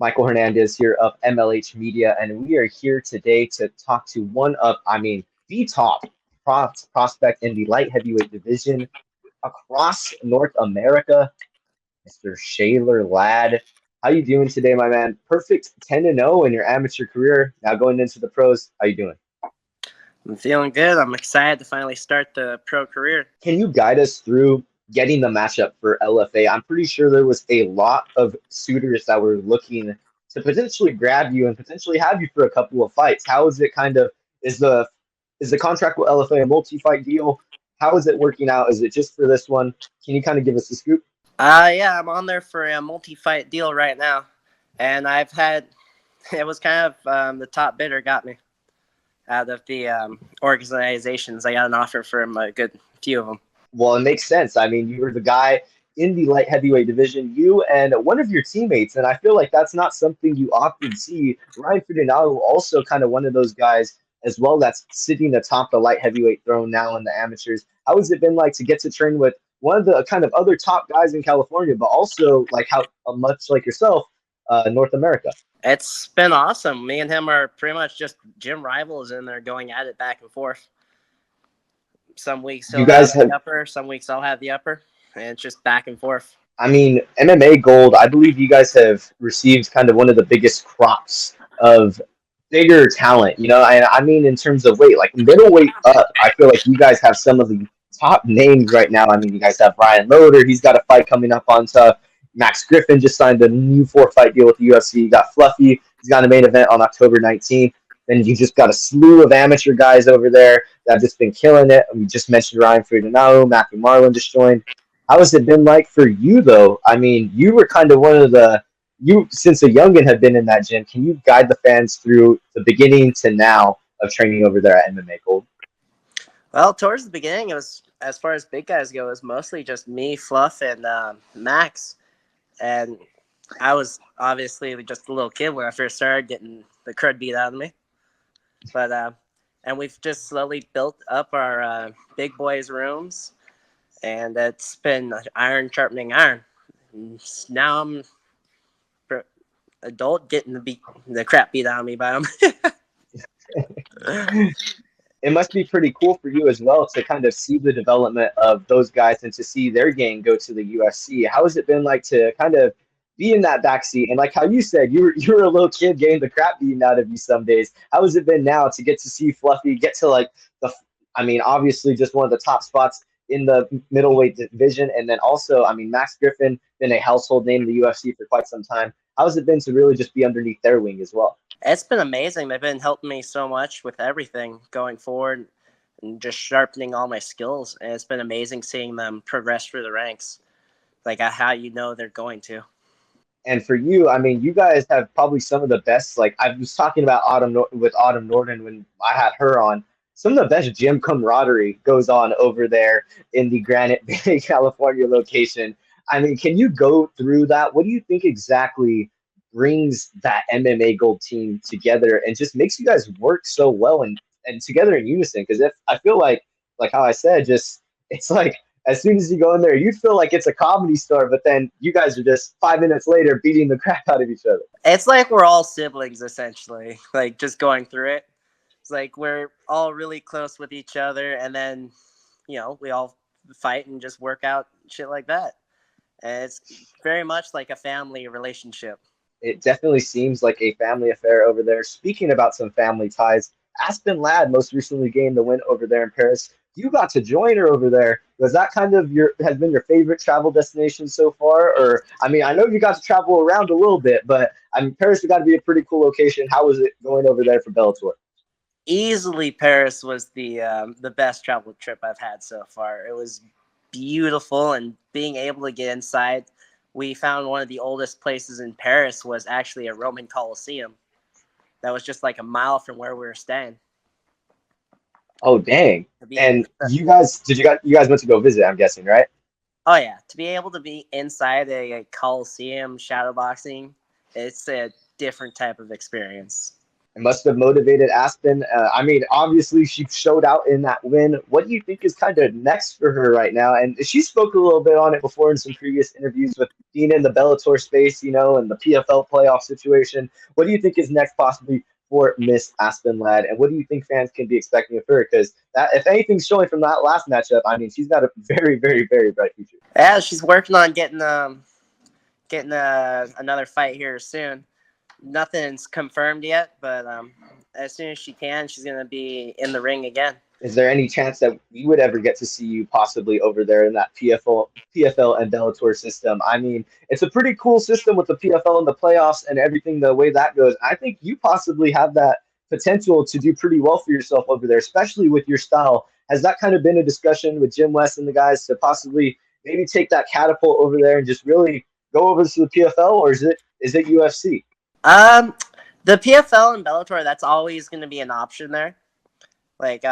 Michael Hernandez here of MLH Media, and we are here today to talk to one of, the top prospect in the light heavyweight division across North America, Mr. Shealor Ladd. How you doing today, my man? Perfect 10-0 in your amateur career. Now going into the pros, how you doing? I'm feeling good. I'm excited to finally start the pro career. Can you guide us through getting the matchup for LFA? I'm pretty sure there was a lot of suitors that were looking to potentially grab you and potentially have you for a couple of fights. How is it is the contract with LFA a multi-fight deal? How is it working out? Is it just for this one? Can you kind of give us the scoop? Yeah, I'm on there for a multi-fight deal right now, and it was kind of the top bidder got me out of the organizations. I got an offer from a good few of them. Well, it makes sense. I mean, you were the guy in the light heavyweight division, you and one of your teammates, and I feel like that's not something you often see. Ryan Ferdinand, also kind of one of those guys as well that's sitting atop the light heavyweight throne now in the amateurs. How has it been like to get to train with one of the kind of other top guys in California, but also like how much like yourself, North America? It's been awesome. Me and him are pretty much just gym rivals, and they're going at it back and forth. Some weeks he'll have the upper, some weeks I'll have the upper, and it's just back and forth. I mean, MMA Gold, I believe you guys have received kind of one of the biggest crops of bigger talent, I mean, in terms of weight, like middleweight up, I feel like you guys have some of the top names right now. I mean, you guys have Ryan Loader. He's got a fight coming up on tough. Max Griffin just signed a new 4-fight deal with the UFC. You got Fluffy. He's got a main event on October 19th. Then you just got a slew of amateur guys over there that have just been killing it. We just mentioned Ryan Ferdinand, Matthew Marlin just joined. How has it been like for you, though? I mean, you were kind of since a youngin have been in that gym. Can you guide the fans through the beginning to now of training over there at MMA Gold? Well, towards the beginning, it was, as far as big guys go, it was mostly just me, Fluff, and Max. And I was obviously just a little kid when I first started getting the crud beat out of me. But and we've just slowly built up our big boys rooms, and it's been iron sharpening iron. And now I'm adult getting the crap beat out of me by them. It must be pretty cool for you as well to kind of see the development of those guys and to see their game go to the UFC. How has it been like to kind of be in that backseat? And like how you said, you were a little kid getting the crap beaten out of you some days. How has it been now to get to see Fluffy get to obviously just one of the top spots in the middleweight division, and then also, Max Griffin, been a household name in the UFC for quite some time. How has it been to really just be underneath their wing as well? It's been amazing. They've been helping me so much with everything going forward and just sharpening all my skills. And it's been amazing seeing them progress through the ranks, like how they're going to. And for you, I mean, you guys have probably some of the best, like I was talking about Autumn Norton when I had her on. Some of the best gym camaraderie goes on over there in the Granite Bay, California location. I mean, can you go through that? What do you think exactly brings that MMA Gold team together and just makes you guys work so well and together in unison? Because if I feel like how I said, just it's like as soon as you go in there, you feel like it's a comedy store, but then you guys are just 5 minutes later beating the crap out of each other. It's like we're all siblings, essentially, like just going through it. It's like we're all really close with each other, and then, we all fight and just work out shit like that. And it's very much like a family relationship. It definitely seems like a family affair over there. Speaking about some family ties, Aspen Ladd most recently gained the win over there in Paris. You got to join her over there. Was that kind of has been your favorite travel destination so far? Or, I know you got to travel around a little bit, but Paris has got to be a pretty cool location. How was it going over there for Bellator? Easily, Paris was the best travel trip I've had so far. It was beautiful, and being able to get inside, we found one of the oldest places in Paris was actually a Roman Colosseum. That was just like a mile from where we were staying. Oh, dang. And you guys went to go visit, I'm guessing, right? Oh, yeah. To be able to be inside a Coliseum shadowboxing, it's a different type of experience. It must have motivated Aspen. I mean, obviously, she showed out in that win. What do you think is kind of next for her right now? And she spoke a little bit on it before in some previous interviews with being in the Bellator space, you know, and the PFL playoff situation. What do you think is next possibly for Miss Aspen Ladd? And what do you think fans can be expecting of her? Because that, if anything's showing from that last matchup, I mean, she's got a very, very, very bright future. Yeah, she's working on getting another fight here soon. Nothing's confirmed yet, but as soon as she can, she's gonna be in the ring again. Is there any chance that we would ever get to see you possibly over there in that PFL and Bellator system? I mean, it's a pretty cool system with the PFL and the playoffs and everything the way that goes. I think you possibly have that potential to do pretty well for yourself over there, especially with your style. Has that kind of been a discussion with Jim West and the guys to possibly maybe take that catapult over there and just really go over to the PFL, or is it UFC? Um, the PFL and Bellator, that's always going to be an option there. Like,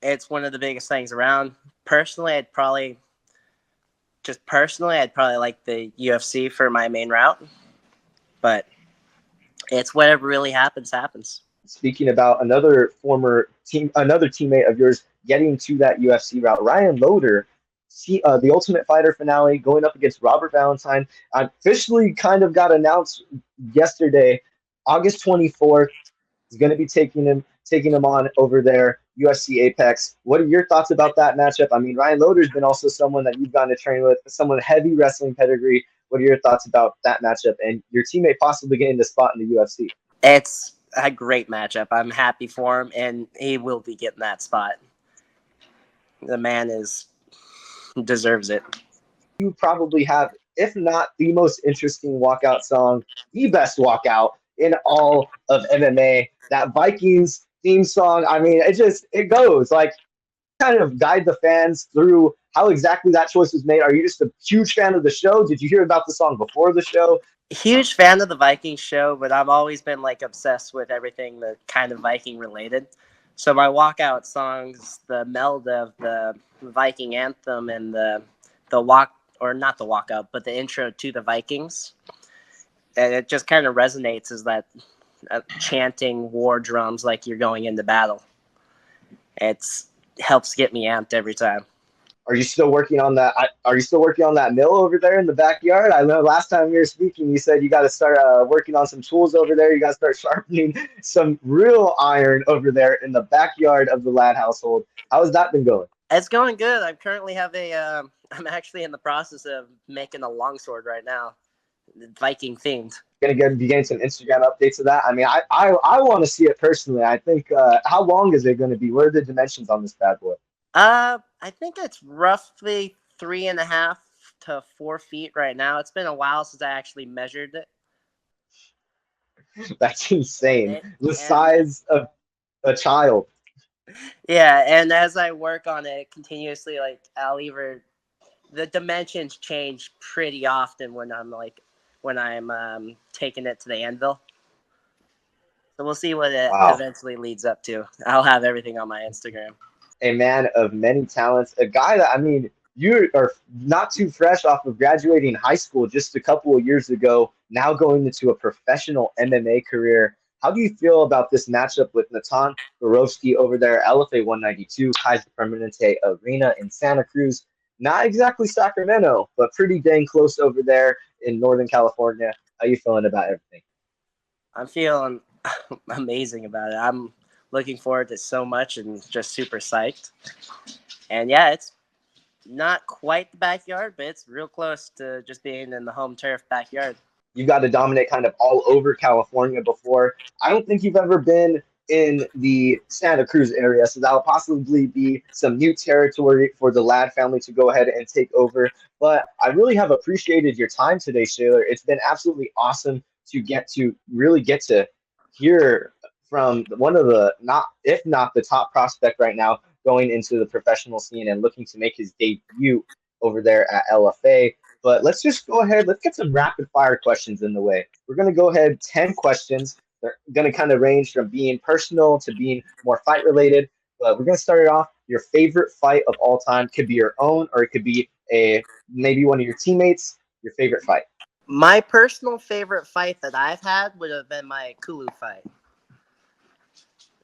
it's one of the biggest things around. I'd probably like the UFC for my main route, but it's whatever really happens. Speaking about another teammate of yours getting to that UFC route, Ryan Loder, the Ultimate Fighter finale going up against Robert Valentine, officially kind of got announced yesterday, August 24th. He's going to be taking him on over there, UFC Apex. What are your thoughts about that matchup? I mean, Ryan Loder's been also someone that you've gotten to train with, someone heavy wrestling pedigree. What are your thoughts about that matchup and your teammate possibly getting the spot in the UFC? It's a great matchup. I'm happy for him, and he will be getting that spot. The man deserves it. You probably have, if not the most interesting walkout song, the best walkout in all of MMA. That Vikings theme song. I mean, it goes like kind of guide the fans through how exactly that choice was made. Are you just a huge fan of the show? Did you hear about the song before the show? Huge fan of the Vikings show, but I've always been like obsessed with everything that kind of Viking related. So my walkout songs, the meld of the Viking anthem and the walk, or not the walkout, but the intro to the Vikings, and it just kind of resonates as that chanting war drums like you're going into battle. It's helps get me amped every time. Are you still working on that? Are you still working on that mill over there in the backyard? I know last time you were speaking, you said you got to start working on some tools over there. You got to start sharpening some real iron over there in the backyard of the Ladd household. How has that been going? It's going good. I currently have I'm actually in the process of making a longsword right now, Viking themed. Gonna be getting some Instagram updates of that. I mean, I want to see it personally. I think how long is it going to be? What are the dimensions on this bad boy? I think it's roughly 3.5 to 4 feet right now. It's been a while since I actually measured it. That's insane. it The and size of a child. Yeah, and as I work on it continuously, like the dimensions change pretty often when I'm taking it to the anvil. So we'll see what it Wow. eventually leads up to. I'll have everything on my Instagram. A man of many talents, a guy that, I mean, you are not too fresh off of graduating high school just a couple of years ago, now going into a professional MMA career. How do you feel about this matchup with Natan Borovitskiy over there, LFA 192, Kaiser Permanente Arena in Santa Cruz? Not exactly Sacramento, but pretty dang close over there in Northern California. How you feeling about everything? I'm feeling amazing about it. I'm looking forward to so much and just super psyched. And yeah, it's not quite the backyard, but it's real close to just being in the home turf backyard. You got to dominate kind of all over California before. I don't think you've ever been in the Santa Cruz area, so that'll possibly be some new territory for the Ladd family to go ahead and take over. But I really have appreciated your time today, Shealor. It's been absolutely awesome to really get to hear from one of the not if not the top prospect right now going into the professional scene and looking to make his debut over there at LFA. But let's just go ahead. Let's get some rapid fire questions in the way. We're going to go ahead 10 questions. They're going to kind of range from being personal to being more fight related. But we're going to start it off. Your favorite fight of all time could be your own, or it could be maybe one of your teammates. Your favorite fight. My personal favorite fight that I've had would have been my Kulu fight.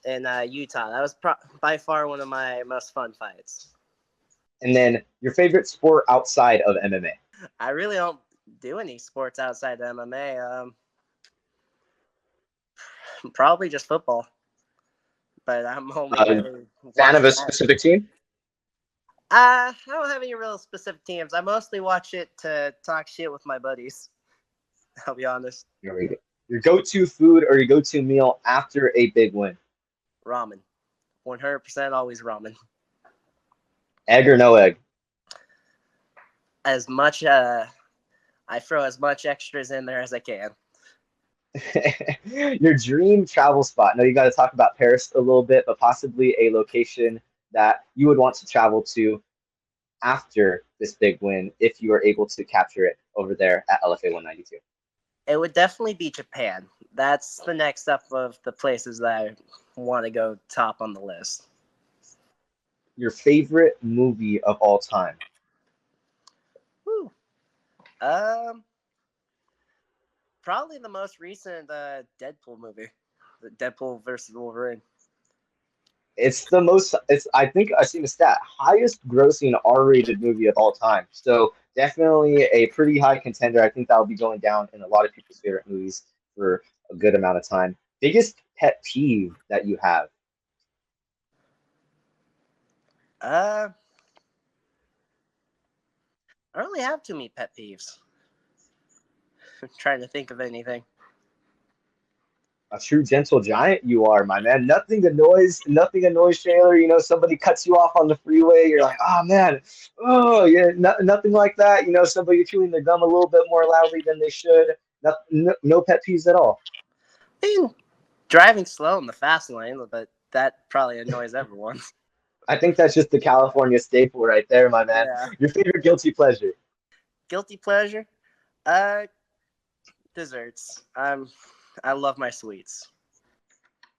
in Utah. That was by far one of my most fun fights. And then your favorite sport outside of MMA? I really don't do any sports outside of MMA. Probably just football. But I'm only really Fan of watching a that. specific team? I don't have any real specific teams. I mostly watch it to talk shit with my buddies. I'll be honest. Your go-to food or your go-to meal after a big win? Ramen. 100% always ramen. Egg or no egg? As much, I throw as much extras in there as I can. Your dream travel spot. Now you got to talk about Paris a little bit, but possibly a location that you would want to travel to after this big win if you are able to capture it over there at LFA 192. It would definitely be Japan. That's the next up of the places that I want to go top on the list. Your favorite movie of all time? Whew. Probably the most recent Deadpool movie, the Deadpool versus Wolverine. It's the most. It's. I think I've seen a stat. Highest grossing R-rated movie of all time. So definitely a pretty high contender. I think that'll be going down in a lot of people's favorite movies for a good amount of time. Biggest pet peeve that you have? I don't really have too many pet peeves. I'm trying to think of anything. A true gentle giant you are, my man. Nothing annoys Shealor. You know, somebody cuts you off on the freeway, you're like, oh man, oh yeah, nothing like that. You know, somebody chewing their gum a little bit more loudly than they should. No pet peeves at all. I mean, driving slow in the fast lane, but that probably annoys everyone. I think that's just the California staple right there, my man. Yeah. Your favorite guilty pleasure? Guilty pleasure? Desserts. I love my sweets.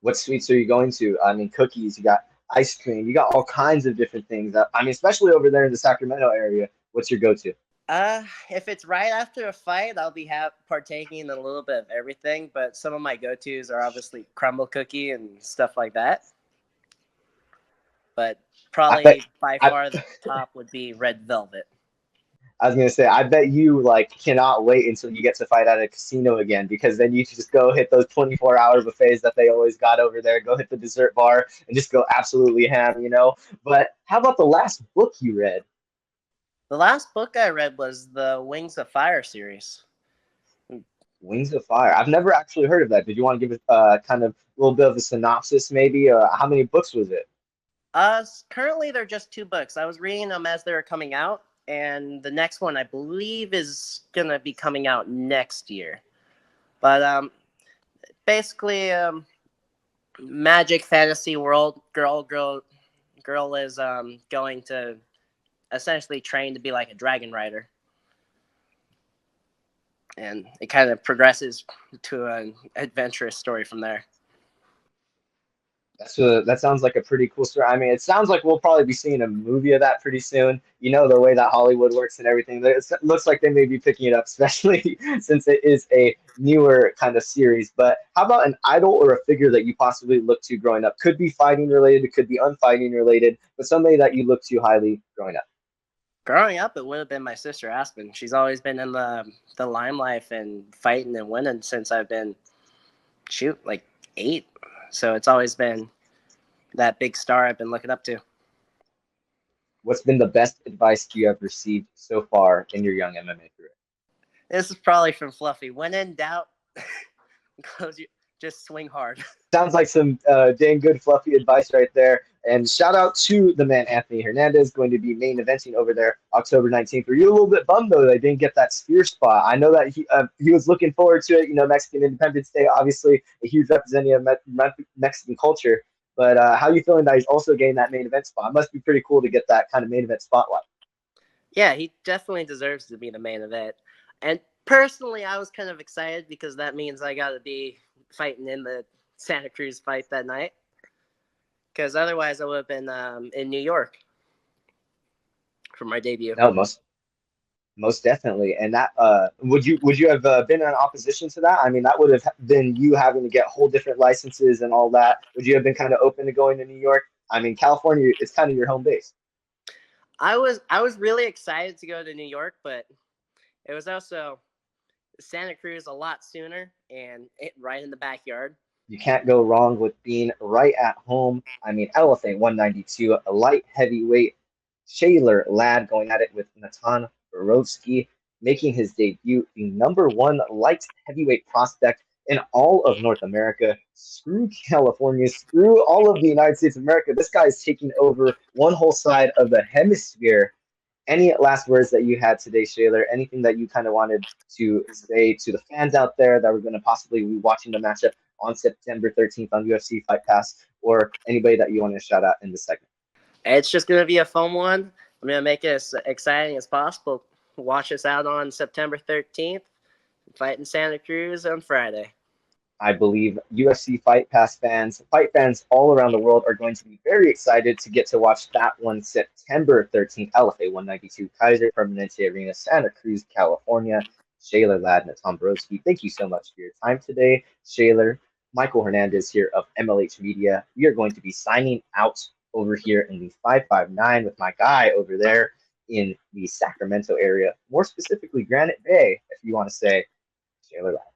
What sweets are you going to? I mean, cookies. You got ice cream. You got all kinds of different things. I mean, especially over there in the Sacramento area. What's your go-to? If it's right after a fight, I'll be partaking in a little bit of everything. But some of my go-tos are obviously crumble cookie and stuff like that. But probably by far the top would be red velvet. I was gonna say, I bet you like cannot wait until you get to fight at a casino again, because then you just go hit those 24-hour buffets that they always got over there, go hit the dessert bar and just go absolutely ham, you know? But how about the last book you read? The last book I read was the Wings of Fire series. Wings of Fire. I've never actually heard of that. Did you want to give it kind of a little bit of a synopsis, maybe? How many books was it? Currently they're just 2 books. I was reading them as they were coming out, and the next one I believe is gonna be coming out next year. But basically, magic fantasy world. Girl is going to essentially train to be like a dragon rider, and it kind of progresses to an adventurous story from there. That sounds like a pretty cool story. I mean, it sounds like we'll probably be seeing a movie of that pretty soon. You know, the way that Hollywood works and everything. It looks like they may be picking it up, especially since it is a newer kind of series. But how about an idol or a figure that you possibly looked to growing up? Could be fighting related, it could be unfighting related, but somebody that you looked to highly growing up. Growing up, it would have been my sister Aspen. She's always been in the limelight and fighting and winning since I've been like 8. So it's always been that big star I've been looking up to. What's been the best advice you have received so far in your young MMA career? This is probably from Fluffy. When in doubt, just swing hard. Sounds like some dang good fluffy advice right there. And shout out to the man Anthony Hernandez, going to be main eventing over there October 19th. Were you a little bit bummed though that I didn't get that spear spot? I know that he was looking forward to it. You know, Mexican Independence Day, obviously a huge representative of Mexican culture. But how are you feeling that he's also getting that main event spot? It must be pretty cool to get that kind of main event spotlight. Yeah, he definitely deserves to be the main event. And personally, I was kind of excited because that means I got to be fighting in the Santa Cruz fight that night. Because otherwise, I would have been in New York for my debut. No, most Most definitely. And that would you have been in opposition to that? I mean, that would have been you having to get whole different licenses and all that. Would you have been kind of open to going to New York? I mean, California is kind of your home base. I was really excited to go to New York, but it was also Santa Cruz a lot sooner and it right in the backyard. You can't go wrong with being right at home. I mean, LFA 192, a light heavyweight, Shealor Ladd going at it with Natan Borovitskiy, making his debut, the #1 light heavyweight prospect in all of North America. Screw California, screw all of the United States of America. This guy is taking over one whole side of the hemisphere. Any last words that you had today, Shealor? Anything that you kind of wanted to say to the fans out there that were going to possibly be watching the matchup on September 13th on UFC Fight Pass, or anybody that you want to shout out in this segment? It's just going to be a fun one. I'm going to make it as exciting as possible. Watch us out on September 13th, fight in Santa Cruz on Friday. I believe UFC fight fans all around the world are going to be very excited to get to watch that one September 13th, LFA 192, Kaiser Permanente Arena, Santa Cruz, California. Shealor Ladd, Natan Borovitskiy, thank you so much for your time today. Shealor, Michael Hernandez here of MLH Media. We are going to be signing out over here in the 559 with my guy over there in the Sacramento area, more specifically Granite Bay, if you want to say Shealor Ladd.